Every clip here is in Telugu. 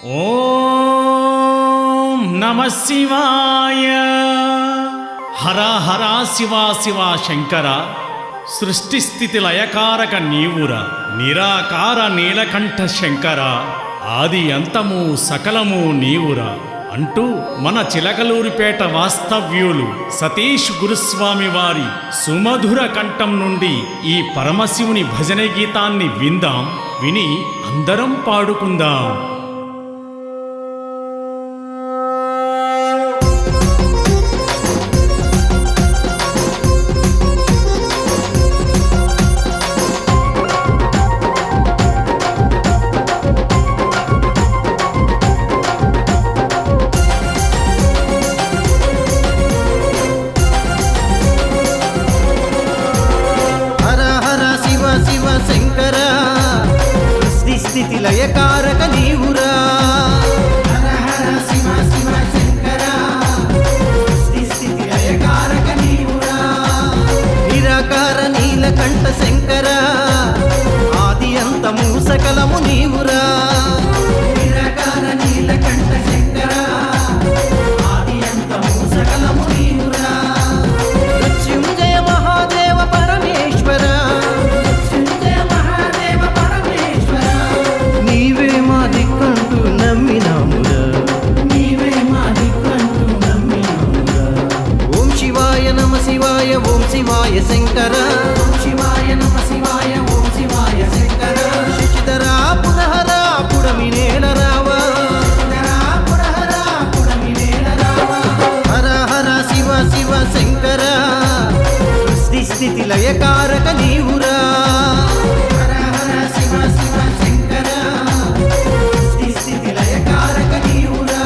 ఓం నమః శివాయ. హర హర శివ శివ శంకర. సృష్టి స్థితి లయకారక నీవురా, నిరాకార నీలకంఠ శంకర. ఆది అంతము సకలము నీవురా అంటూ మన చిలకలూరిపేట వాస్తవ్యులు సతీష్ గురుస్వామి వారి సుమధుర కంఠం నుండి ఈ పరమశివుని భజన గీతాన్ని విందాం, విని అందరం పాడుకుందాం. స్థితి లయకారక నీవురా. హర హర శివ శివ శంకర. స్థితి లయకారక నీవురా. నిరాకార నీలకంఠ శంకర. ఆది అంతము సకలము నీవురా. నిరాకార నీలకంఠ శంకర. ఆది అంతము సకలము నీవురా. మృత్యుంజయ మహాదేవ పరమేశ్వర. ఓం శివాయ శంకర. శివాయ నమ శివాయ. ఓం శివాయ శంకర. శశిధరా పురహరా పుడమినేల రావా. హర హర శివ శివ శంకర. సృష్టి స్థితి లయకారక నీవురా. హర హర శివ శివ శంకర. సృష్టి స్థితి లయకారక నీవురా.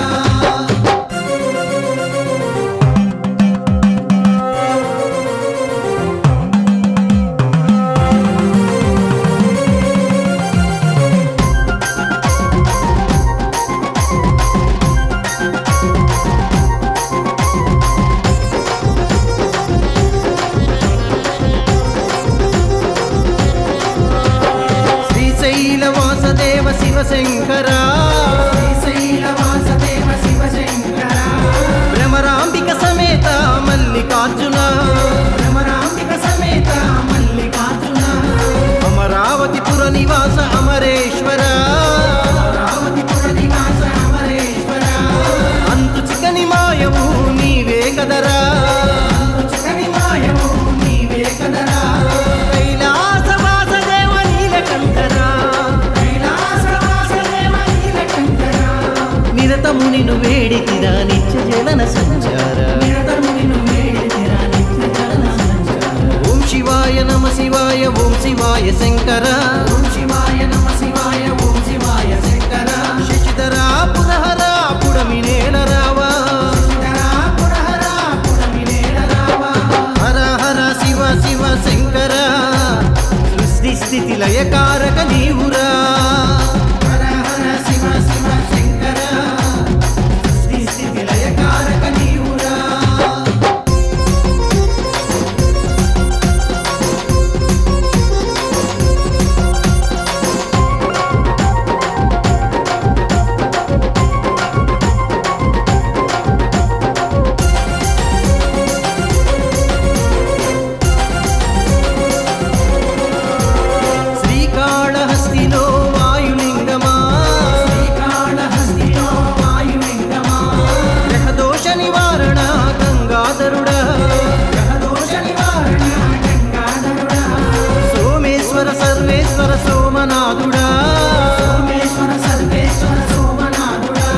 శ్రీశైలవాసదేవ శివశంకర. శ్రీశైలవాసదేవ శివశంకర. భ్రమరాంబిక సమేత మల్లికార్జున. భ్రమరాంబిక సమేత మల్లికార్జున. అమరావతిపుర నివాస అమరేశ్వర. అమరావతిపుర నివాస అమరేశ్వర. అంతు చికని మాయవు నీవే కదరా. అంతు చికని మాయవు నీవే కదరా. నిరతమునిను వేడితిరా నిత్య జలన సంచార. ఓం శివాయ నమ శివాయ. ఓం శివాయ శంకర. ఓం శివాయ నమ శివాయ. ఓం శివాయ శంకర. శశిధరా పురహరా పుడమినేల రావా. హర హర శివ శివ శంకర. సృష్టి స్థితి లయకారక నీవురా. హర హర శివ శివ శంకర. సృష్టి స్థితి లయకారక నీవురా. శ్రీకాళహస్తిలో వాయులింగమా. శ్రీకాళహస్తిలో వాయులింగమా. గ్రహదోష నివారణ గంగాధరుడా. గ్రహదోష నివారణ గంగాధరుడా. సోమేశ్వర సర్వేశ్వర సోమనాథుడా. సోమేశ్వర సర్వేశ్వర సోమనాథుడా.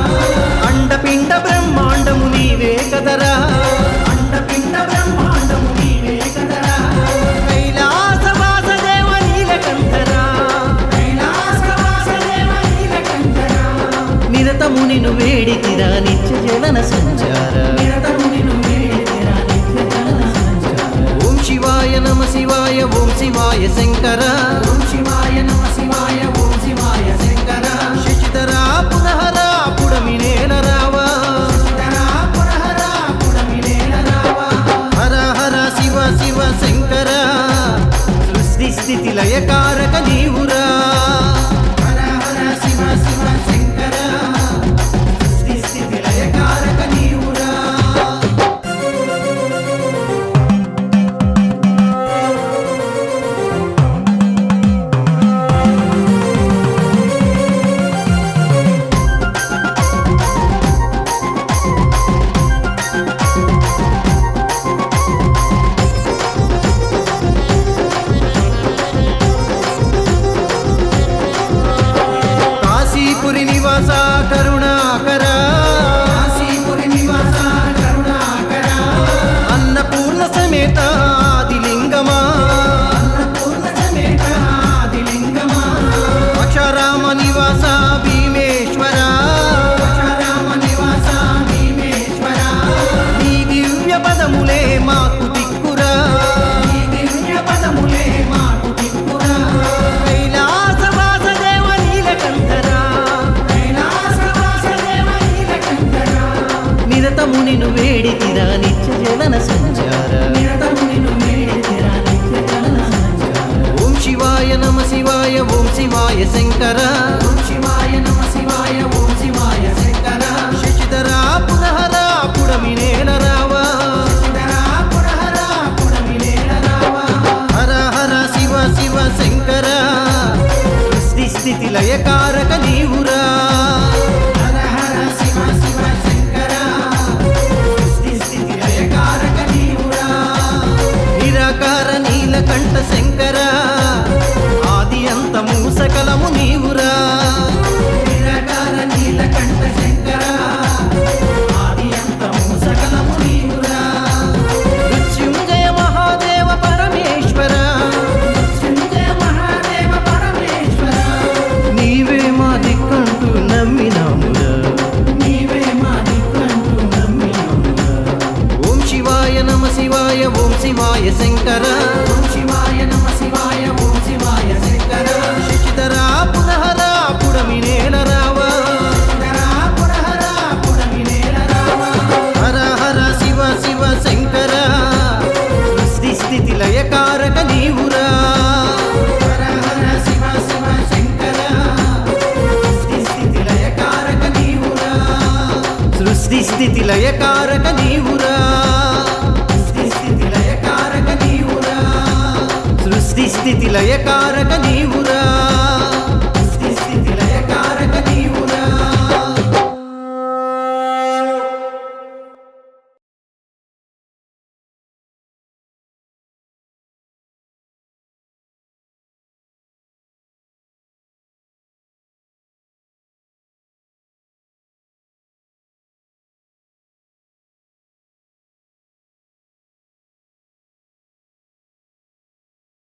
అండపిండ బ్రహ్మాండము నీవే కదరా. అండపిండ బ్రహ్మాండము నీవే కదరా. కైలాసవాసదేవ నీలకంఠరా. కైలాసవాసదేవ నీలకంఠరా. నిరతమునిను వేడితిరా నిత్య జలన సంచార. నిరతమునిను వేడితిరా నిత్య జలన సంచార. ఓం శివాయ నమ శివాయ. ఓం శివాయ శంకర. ఓం శివాయ నమ శివాయ. ఓం శివాయ శంకర. శశిధరా పురహరా పుడమినేల రావా. హర హర శివ శివ శంకర. సృష్టి స్థితి లయకారక నీవురా. హర హర శివ శివ శంకర. శివాయ శంకర ఓం శివాయ నమ శివాయ ఓం శివాయ శంకర శశిధరా పురహర పుడమినేల రావా హర హర శివ శివ శంకర సృష్టి స్థితి లయకారక నీవురా హర హర శివ శివ శంకర సృష్టి స్థితి లయకారక నీవురా సృష్టి స్థితి లయకారక నీవురా సృష్టి స్థితి లయకారక నీవురా సృష్టి స్థితి లయకారక నీవురా